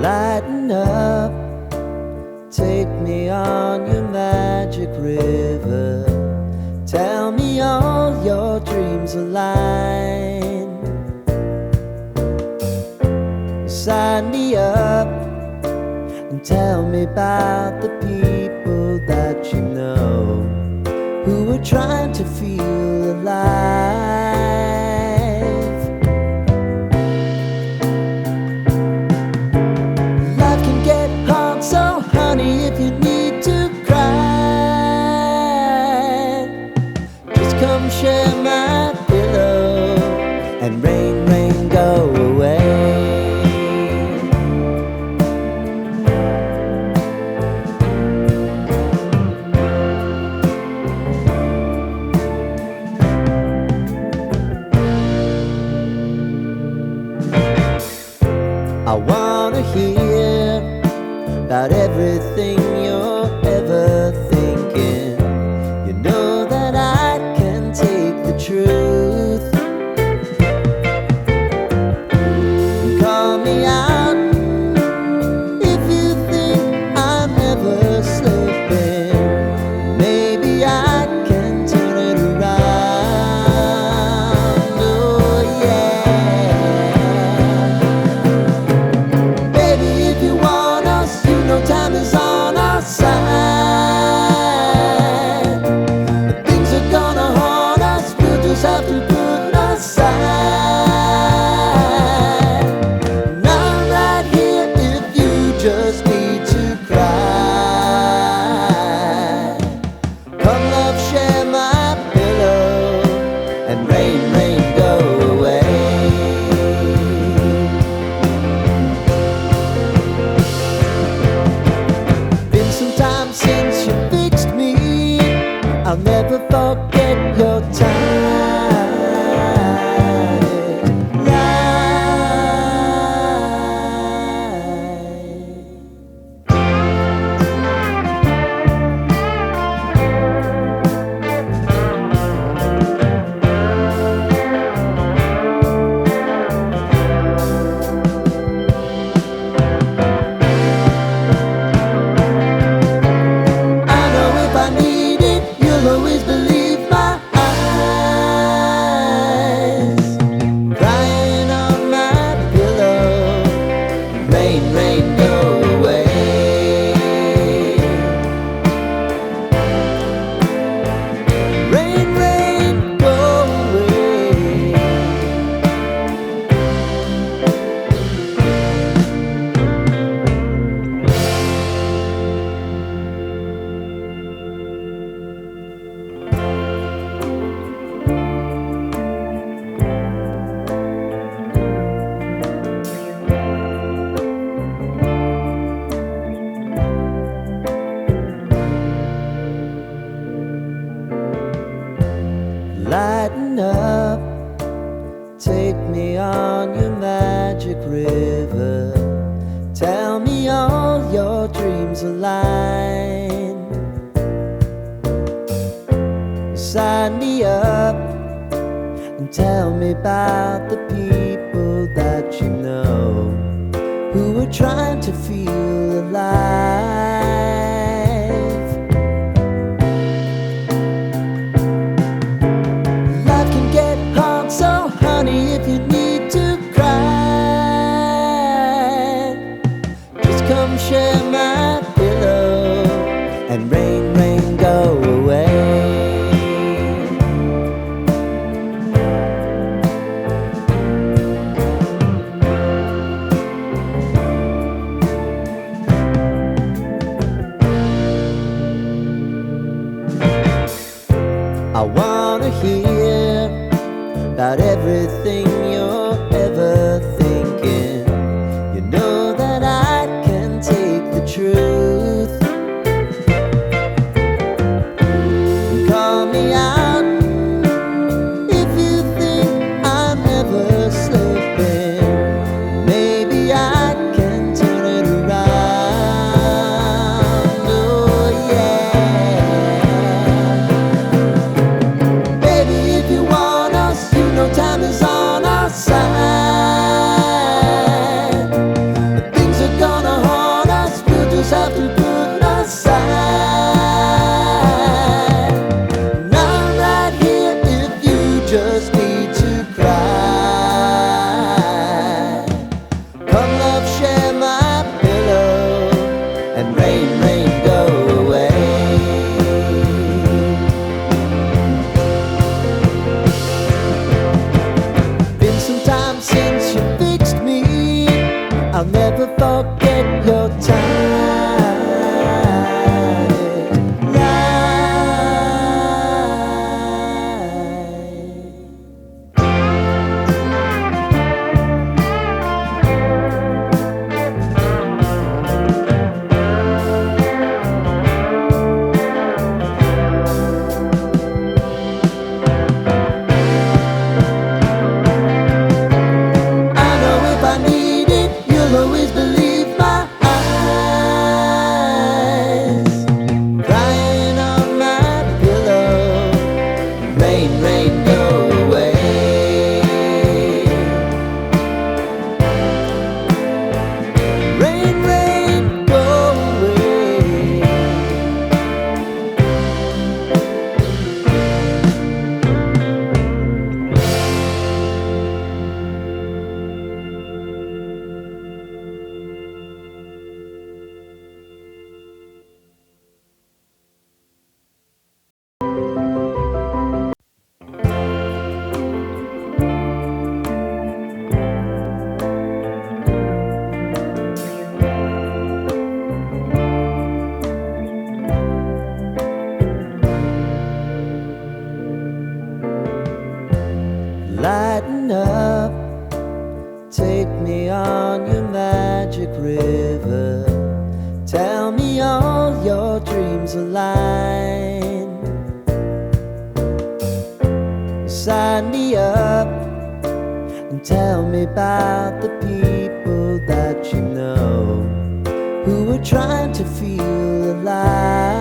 Lighten up, take me on your magic river. Tell me all your dreams align. Sign me up and tell me about the people that you know who are trying to feel alive. Life can get hard, so honey, if you need to cry, just come share my pillow and rain, rain, go away. I wanna hear about everything you're ever thinking. You know that I can take the truth. Call me out if you think I'm ever slipping. Maybe I can turn it around. Oh yeah. Baby, if you want us, you know time is on our side. But things are gonna haunt us, we'll just have to put aside. And I'm right here if you just need to cry. Come love, share my pillow and rain, rain, go away. Been some time since you fixed me. I'll never forget your time. I know if I need it, you'll always believe my eyes. Crying on my pillow, rain, rain, go away. Rain, rain, go away. Lighten up, take me on your magic river. Tell me all your dreams align. Sign me up and tell me about the people that you know who are trying to feel alive. Life can get hard, so honey, if you need to cry, just come share my pillow and rain, rain, go away. I'll never forget your always believe my eyes, crying on my pillow. Rain, rain, go away. Rain, rain, go away. Lighten up, take me on your magic river. Tell me all your dreams align. Sign me up and tell me about the people that you know who are trying to feel alive.